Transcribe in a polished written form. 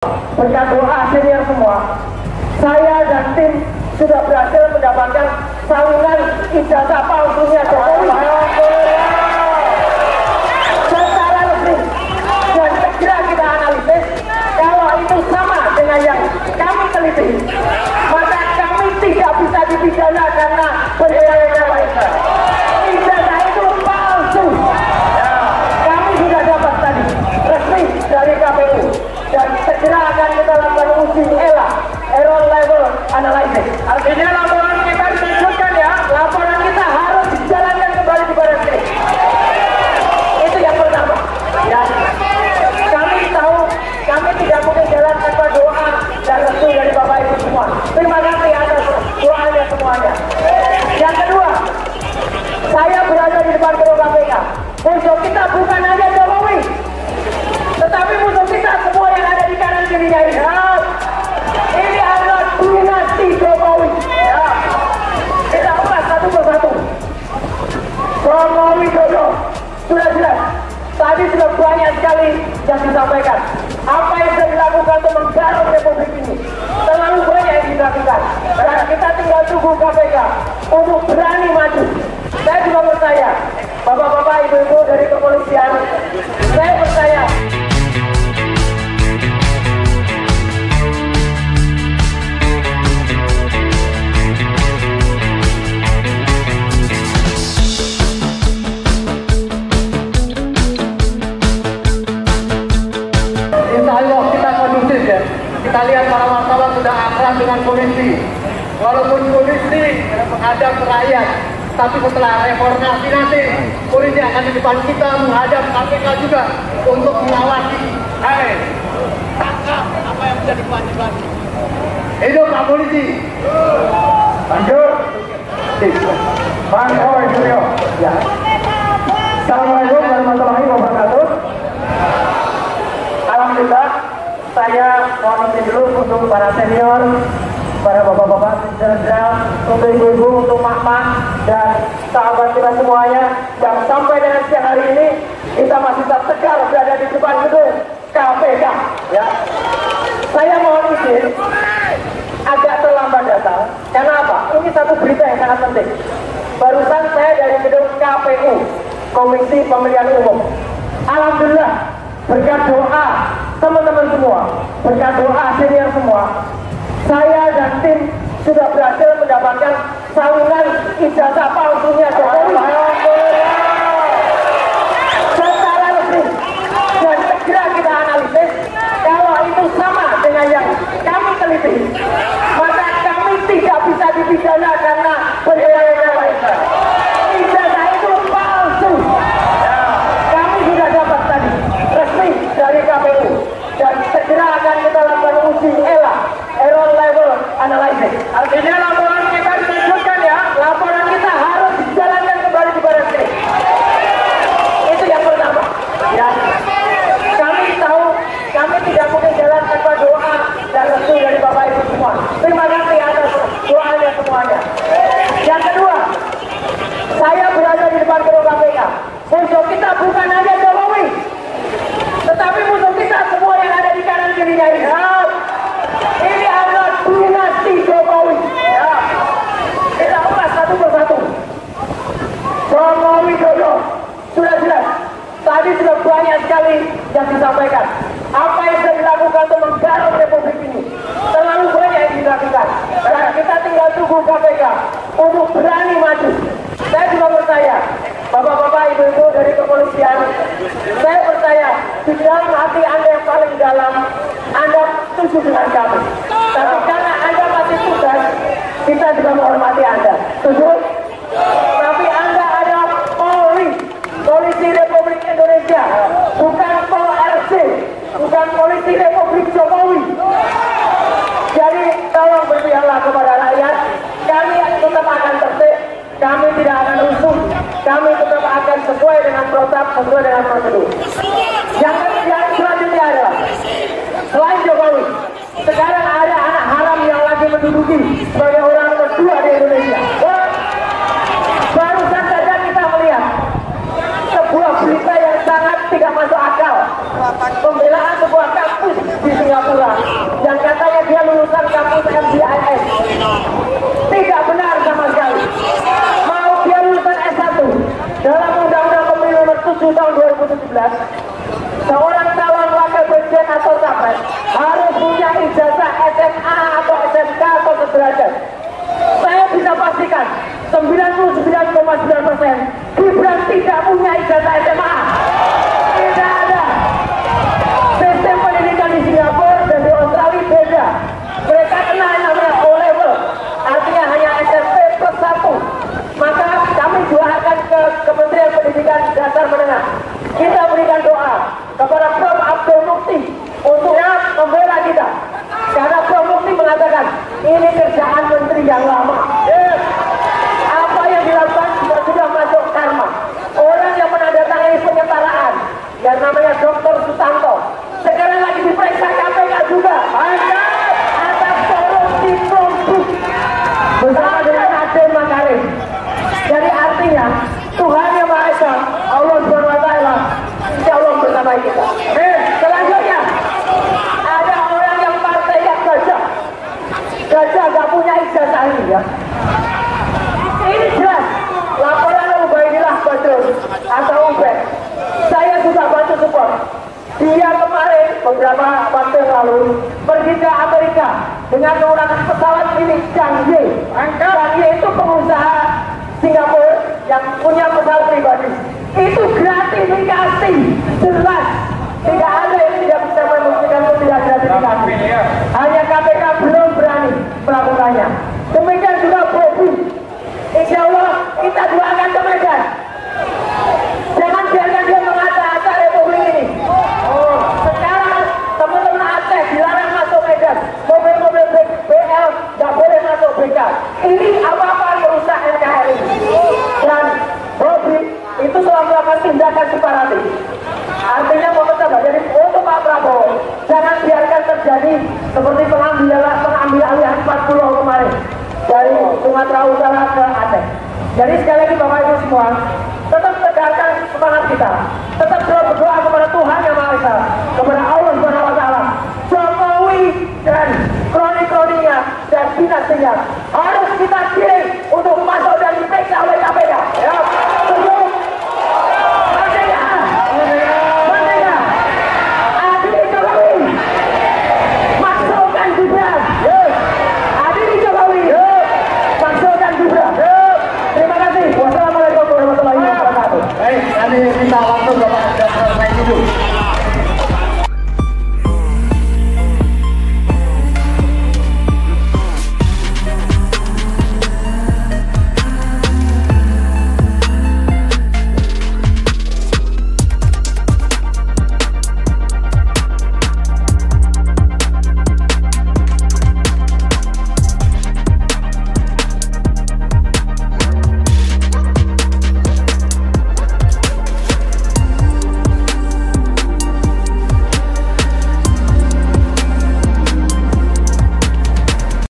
berkat doa senior semua, saya dan tim sudah berhasil mendapatkan salinan ijazah palsunya Jokowi secara resmi, dan segera kita analisis. Kalau itu sama dengan yang kami teliti, maka kami tidak bisa dipidana karena berbeda-beda. Ijazah itu palsu. Kami sudah dapat tadi resmi dari KPU, dan segera akan kita lakukan uji ELA, Error Level Analysis. Artinya laporan kita ditunjukkan ya, laporan kita harus dijalankan kembali di badan ini. Itu yang pertama. Ya, kami tahu kami tidak mungkin jalan tanpa doa dan restu dari Bapak Ibu semua. Terima kasih atas doanya semuanya. Yang kedua, saya berada di depan gedung KPK. Musuh kita bukan hanya Jokowi, tetapi musuh kita semua yang ada di kanan kirinya ini. Ini adalah dinasti Jokowi. Ya. Kita ulas satu persatu. Jokowi Dodo sudah jelas. Tadi sudah banyak sekali yang disampaikan. Apa yang sudah dilakukan untuk menggarap Republik ini terlalu banyak yang dilakukan. Karena kita tinggal tunggu KPK untuk berani maju. Saya juga percaya, bapak-bapak, ibu-ibu dari kepolisian, saya percaya. Kita lihat para wartawan sudah akrab dengan polisi. Walaupun polisi menghadap rakyat, tapi setelah reformasi nanti polisi akan di depan kita menghadap KPK juga untuk mengawasi. Tangkap apa yang menjadi kewajiban. Hidup Pak Polisi. Lanjut. Bang Roy Suryo. Ya. Assalamualaikum warahmatullahi wabarakatuh. Alhamdulillah. Saya mohon izin dulu untuk para senior, para bapak-bapak, jenderal, untuk ibu-ibu, untuk mak-mak, dan sahabat kita semuanya yang sampai dengan siang hari ini kita masih tetap tegar berada di depan gedung KPK. Ya, saya mohon izin agak terlambat datang. Karena apa? Ini satu berita yang sangat penting. Barusan saya dari gedung KPU, Komisi Pemilihan Umum. Alhamdulillah, berkat doa teman-teman semua, berkat doa senior semua, saya dan tim sudah berhasil mendapatkan salinan ijazah palsunya Jokowi secara resmi, dan segera kita analisis. Kalau itu sama dengan yang kami teliti, maka kami tidak bisa dipidana karena berbeda-beda. Ijazah itu palsu. Kami sudah dapat tadi resmi dari KPU, dan segera akan kita lakukan uji ELA, Error Level Analysis. Artinya laporan kita ditunjukkan ya, laporan kita harus dijalankan kembali di badan ini. Itu yang pertama. Ya, kami tahu kami tidak mungkin jalan tanpa doa dan restu dari Bapak Ibu semua. Terima kasih atas doanya semuanya. Yang kedua, saya berada di depan gedung KPK. Musuh kita bukan hanya Jokowi, tetapi musuh kita semua yang ada di kanan kirinya ini. Ini adalah dinasti Jokowi. Ya. Kita ulas satu persatu. Jokowi Dodo sudah jelas. Tadi sudah banyak sekali yang disampaikan. Apa yang sudah dilakukan untuk menggarap Republik ini terlalu banyak yang dilakukan. Karena kita tinggal tunggu KPK untuk berani maju. Saya juga percaya, bapak-bapak, ibu-ibu dari kepolisian, saya percaya di dalam hati Anda yang paling dalam, Anda setuju dengan kami. Tapi karena Anda masih tugas, kita juga menghormati Anda. Setuju? Tapi Anda adalah Polri, Polisi Republik Indonesia, bukan POLRC, bukan Polisi Republik Jokowi. Jadi tolong berpihaklah kepada rakyat. Kami tetap akan tertib, kami tidak akan rusuh, kami tetap akan sesuai dengan protap, sesuai dengan prosedur. Yang selanjutnya adalah, selain Jokowi, sekarang ada anak haram yang lagi menduduki sebagai orang kedua di Indonesia. Barusan saja kita melihat sebuah berita yang sangat tidak masuk akal, pembelaan sebuah kampus di Singapura yang katanya dia lulusan kampus MBIS. Tidak benar sama sekali. Mau dia lulusan S1 dalam Undang-Undang Pemilu nomor 7 tahun 2017, seorang calon wakil presiden atau capres harus punya ijazah SMA atau SMK atau sederajat. Saya bisa pastikan 99,9% Gibran tidak punya ijazah SMA. Tidak ada. Sistem pendidikan di Singapura dan di Australia beda. Mereka kenal namanya O-level, artinya hanya SMP plus 1. Maka kami doakan ke Kementerian Pendidikan Dasar Menengah. Kita berikan doa kepada Prof. Abdul Mukti untuk membela kita. Karena Prof. Mukti mengatakan ini kerjaan menteri yang lama. Apa yang dilakukan sudah masuk karma. Orang yang menandatangani penyetaraan yang namanya Dr. Sutanto sekarang lagi diperiksa KPK juga atas korupsi produk bersama dengan Nadiem Makarim. Jadi artinya Tuhan Yang Maha Esa, Allah Subhanahu Wa Taala, insya Allah bersama kita. Selanjutnya ada orang yang partai yang gajah gak punya ijazah ini ya. Ini jelas laporan Ubaidillah Badrun atau Ubed. Saya juga bantu support. Dia kemarin beberapa waktu yang lalu pergi ke Amerika dengan menggunakan pesawat milik Zhang Ye. Zhang Ye itu pengusaha Singapura yang punya pesawat pribadi. Itu gratifikasi, jelas. Tidak ada yang tidak bisa membuktikan itu tidak gratifikasi. Hanya KPK belum berani melakukannya. Demikian juga Bobi. Insya Allah kita doakan ke Medan. Jangan biarkan dia mengata-ata Republik ini. Sekarang teman-teman Aceh dilarang masuk Medan. Mobil-mobil BL tidak boleh masuk BK. Ini apa-apa merusak NKRI. Dan Bobi itu telah melakukan tindakan separatis. Artinya mau tetap jadi untuk Pak Prabowo. Jangan biarkan terjadi seperti pengambil alihan 40 kemarin dari Sumatera Utara ke Aceh. Jadi sekali lagi Bapak Ibu semua, tetap tegakkan semangat kita, tetap berdoa kepada Tuhan Yang Maha Esa, kepada Allah.